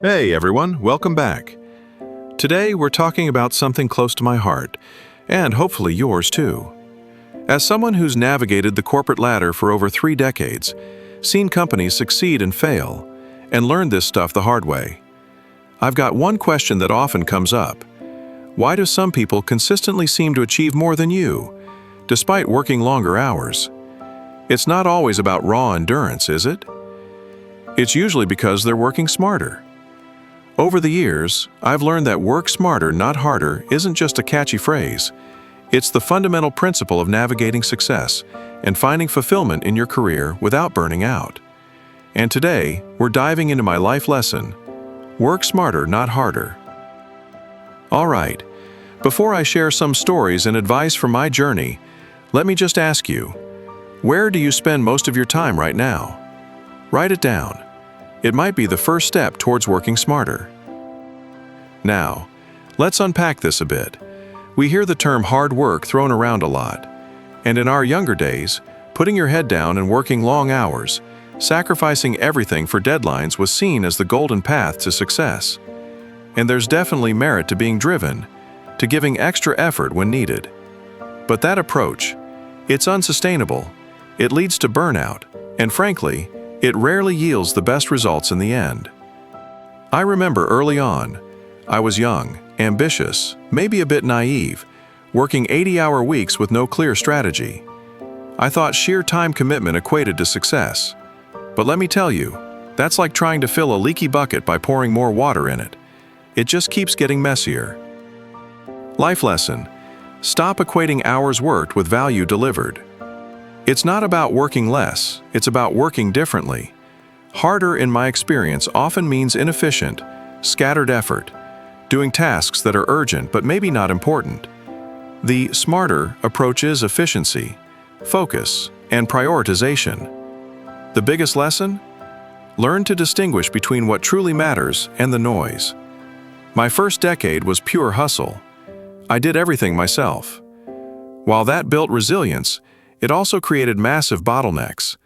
Hey everyone, welcome back. Today we're talking about something close to my heart, and hopefully yours too. As someone who's navigated the corporate ladder for over 3 decades, seen companies succeed and fail, and learned this stuff the hard way, I've got one question that often comes up. Why do some people consistently seem to achieve more than you, despite working longer hours? It's not always about raw endurance, is it? It's usually because they're working smarter. Over the years, I've learned that work smarter, not harder, isn't just a catchy phrase. It's the fundamental principle of navigating success and finding fulfillment in your career without burning out. And today, we're diving into my life lesson: work smarter, not harder. All right, before I share some stories and advice from my journey, let me just ask you, where do you spend most of your time right now? Write it down. It might be the first step towards working smarter. Now, let's unpack this a bit. We hear the term hard work thrown around a lot. And in our younger days, putting your head down and working long hours, sacrificing everything for deadlines was seen as the golden path to success. And there's definitely merit to being driven, to giving extra effort when needed. But that approach, it's unsustainable. It leads to burnout, and frankly, it rarely yields the best results in the end. I remember early on, I was young, ambitious, maybe a bit naive, working 80-hour weeks with no clear strategy. I thought sheer time commitment equated to success. But let me tell you, that's like trying to fill a leaky bucket by pouring more water in it. It just keeps getting messier. Life lesson: stop equating hours worked with value delivered. It's not about working less, it's about working differently. Harder, in my experience, often means inefficient, scattered effort, doing tasks that are urgent but maybe not important. The smarter approach is efficiency, focus, and prioritization. The biggest lesson? Learn to distinguish between what truly matters and the noise. My first decade was pure hustle. I did everything myself. While that built resilience, it also created massive bottlenecks.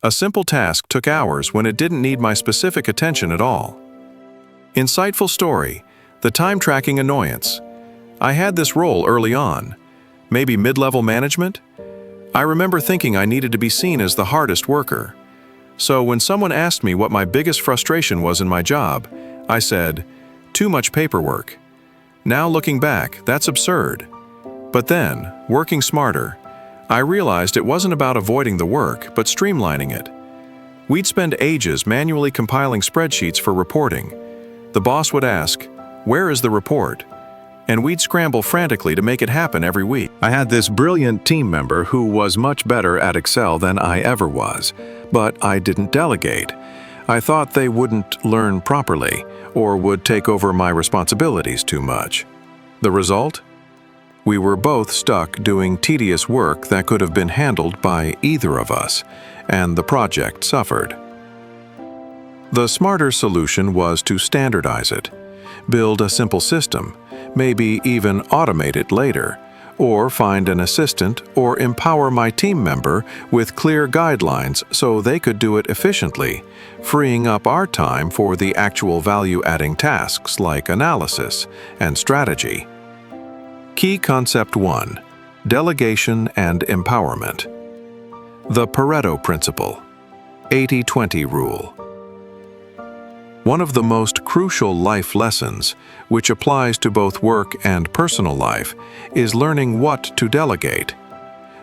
A simple task took hours when it didn't need my specific attention at all. Insightful story: the time tracking annoyance. I had this role early on, maybe mid-level management. I remember thinking I needed to be seen as the hardest worker. So when someone asked me what my biggest frustration was in my job, I said, "Too much paperwork." Now looking back, that's absurd. But then, working smarter, I realized it wasn't about avoiding the work, but streamlining it. We'd spend ages manually compiling spreadsheets for reporting. The boss would ask, "Where is the report?" And we'd scramble frantically to make it happen every week. I had this brilliant team member who was much better at Excel than I ever was, but I didn't delegate. I thought they wouldn't learn properly, or would take over my responsibilities too much. The result? We were both stuck doing tedious work that could have been handled by either of us, and the project suffered. The smarter solution was to standardize it, build a simple system, maybe even automate it later, or find an assistant or empower my team member with clear guidelines so they could do it efficiently, freeing up our time for the actual value-adding tasks like analysis and strategy. Key Concept 1: Delegation and Empowerment. The Pareto Principle, 80-20 Rule. One of the most crucial life lessons, which applies to both work and personal life, is learning what to delegate.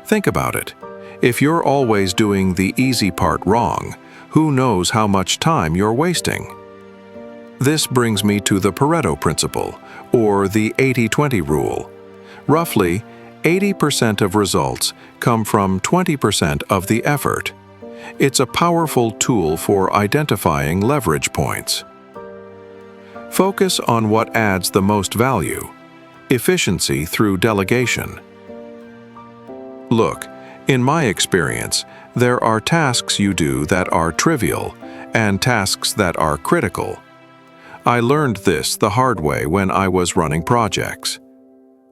Think about it. If you're always doing the easy part wrong, who knows how much time you're wasting? This brings me to the Pareto Principle, or the 80-20 Rule. Roughly, 80% of results come from 20% of the effort. It's a powerful tool for identifying leverage points. Focus on what adds the most value: efficiency through delegation. Look, in my experience, there are tasks you do that are trivial and tasks that are critical. I learned this the hard way when I was running projects.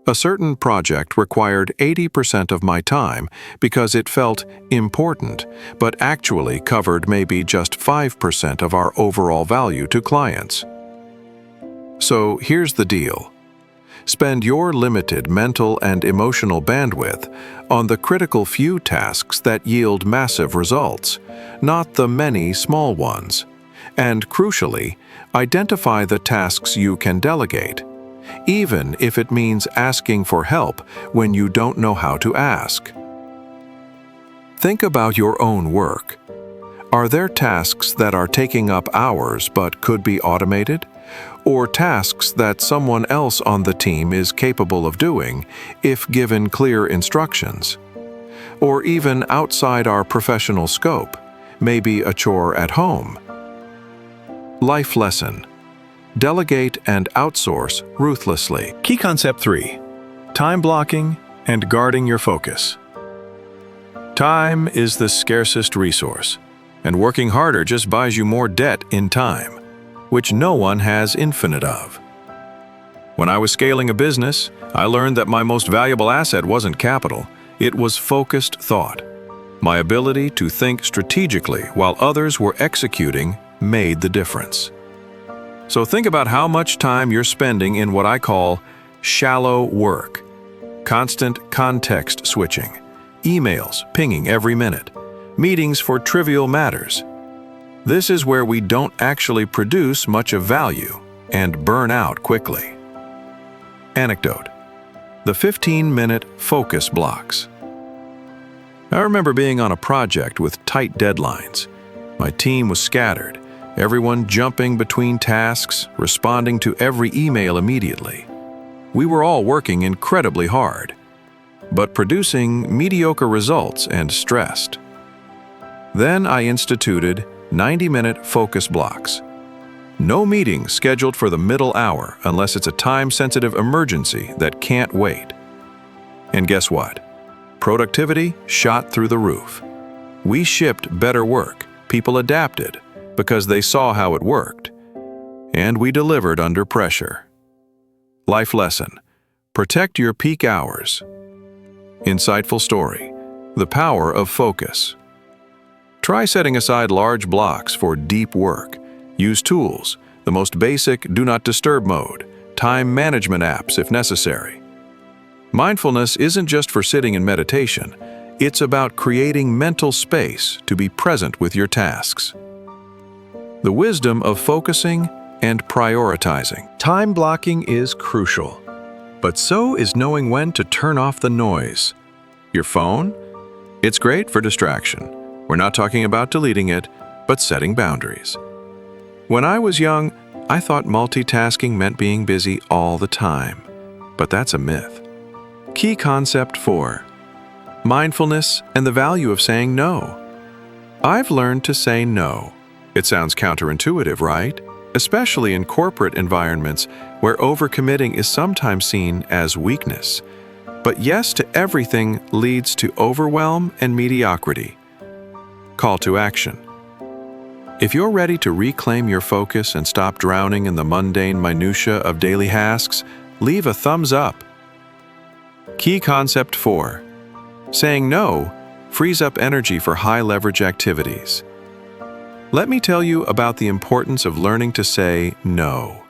A certain project required 80% of my time because it felt important, but actually covered maybe just 5% of our overall value to clients. So here's the deal. Spend your limited mental and emotional bandwidth on the critical few tasks that yield massive results, not the many small ones. And crucially, identify the tasks you can delegate, even if it means asking for help when you don't know how to ask. Think about your own work. Are there tasks that are taking up hours but could be automated? Or tasks that someone else on the team is capable of doing if given clear instructions? Or even outside our professional scope, maybe a chore at home? Life lesson: delegate and outsource ruthlessly. Key concept 3: time blocking and guarding your focus. Time is the scarcest resource, and working harder just buys you more debt in time, which no one has infinite of. When I was scaling a business, I learned that my most valuable asset wasn't capital, it was focused thought. My ability to think strategically while others were executing made the difference. So think about how much time you're spending in what I call shallow work. Constant context switching, emails pinging every minute, meetings for trivial matters. This is where we don't actually produce much of value and burn out quickly. Anecdote: the 15-minute focus blocks. I remember being on a project with tight deadlines. My team was scattered, everyone jumping between tasks, responding to every email immediately. We were all working incredibly hard, but producing mediocre results and stressed. Then I instituted 90-minute focus blocks. No meetings scheduled for the middle hour unless it's a time-sensitive emergency that can't wait. And guess what? Productivity shot through the roof. We shipped better work, people adapted because they saw how it worked, and we delivered under pressure. Life lesson: protect your peak hours. Insightful story: the power of focus. Try setting aside large blocks for deep work. Use tools, the most basic do not disturb mode, time management apps if necessary. Mindfulness isn't just for sitting in meditation, it's about creating mental space to be present with your tasks. The wisdom of focusing and prioritizing. Time blocking is crucial, but so is knowing when to turn off the noise. Your phone? It's great for distraction. We're not talking about deleting it, but setting boundaries. When I was young, I thought multitasking meant being busy all the time, but that's a myth. Key concept 4: mindfulness and the value of saying no. I've learned to say no. It sounds counterintuitive, right? Especially in corporate environments where overcommitting is sometimes seen as weakness. But yes to everything leads to overwhelm and mediocrity. Call to action. If you're ready to reclaim your focus and stop drowning in the mundane minutiae of daily tasks, leave a thumbs up. Key concept 4: saying no frees up energy for high-leverage activities. Let me tell you about the importance of learning to say no.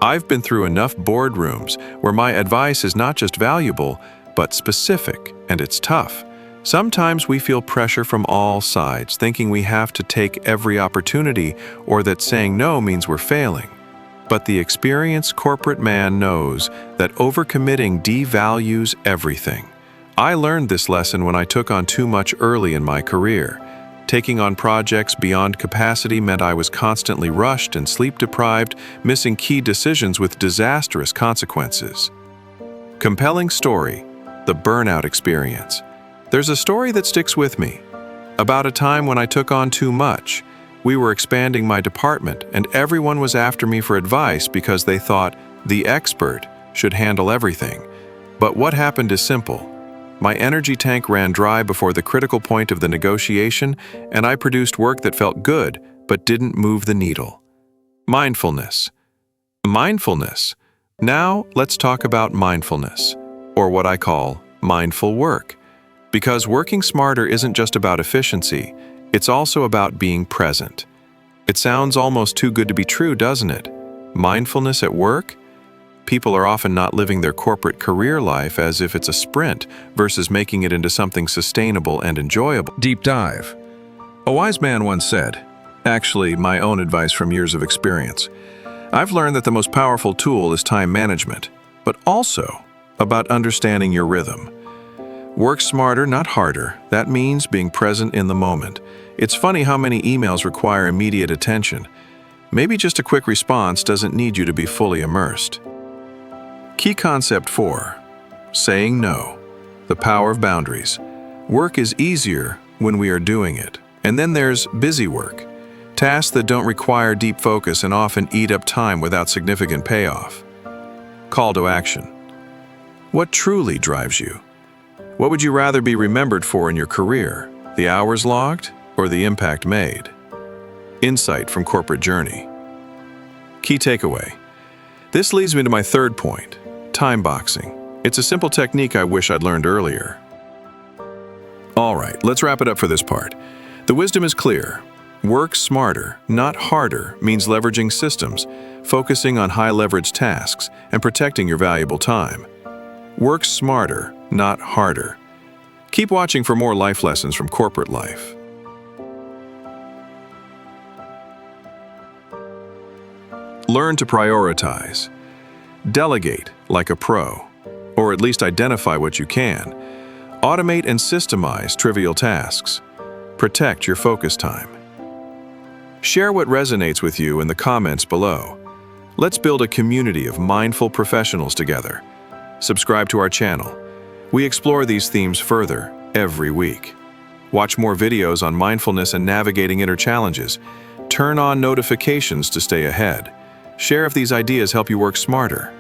I've been through enough boardrooms where my advice is not just valuable, but specific, and it's tough. Sometimes we feel pressure from all sides, thinking we have to take every opportunity or that saying no means we're failing. But the experienced corporate man knows that overcommitting devalues everything. I learned this lesson when I took on too much early in my career. Taking on projects beyond capacity meant I was constantly rushed and sleep-deprived, missing key decisions with disastrous consequences. Compelling story: the burnout experience. There's a story that sticks with me. About a time when I took on too much. We were expanding my department, and everyone was after me for advice because they thought the expert should handle everything. But what happened is simple. My energy tank ran dry before the critical point of the negotiation, and I produced work that felt good but didn't move the needle. Mindfulness. Mindfulness. Now let's talk about mindfulness. or what I call mindful work. Because working smarter isn't just about efficiency, it's also about being present. It sounds almost too good to be true, doesn't it? Mindfulness at work? People are often not living their corporate career life as if it's a sprint versus making it into something sustainable and enjoyable. Deep dive. A wise man once said, actually my own advice from years of experience, I've learned that the most powerful tool is time management, but also about understanding your rhythm. Work smarter, not harder. That means being present in the moment. It's funny how many emails require immediate attention. Maybe just a quick response doesn't need you to be fully immersed. Key concept 4. Saying no. The power of boundaries. Work is easier when we are doing it. And then there's busy work. Tasks that don't require deep focus and often eat up time without significant payoff. Call to action. What truly drives you? What would you rather be remembered for in your career? The hours logged or the impact made? Insight from corporate journey. Key takeaway. This leads me to my third point, time boxing. It's a simple technique I wish I'd learned earlier. All right, let's wrap it up for this part. The wisdom is clear. Work smarter, not harder, means leveraging systems, focusing on high-leverage tasks, and protecting your valuable time. Work smarter, not harder. Keep watching for more life lessons from corporate life. Learn to prioritize. Delegate like a pro, or at least identify what you can. Automate and systemize trivial tasks. Protect your focus time. Share what resonates with you in the comments below. Let's build a community of mindful professionals together. Subscribe to our channel. We explore these themes further every week. Watch more videos on mindfulness and navigating inner challenges. Turn on notifications to stay ahead. Share if these ideas help you work smarter.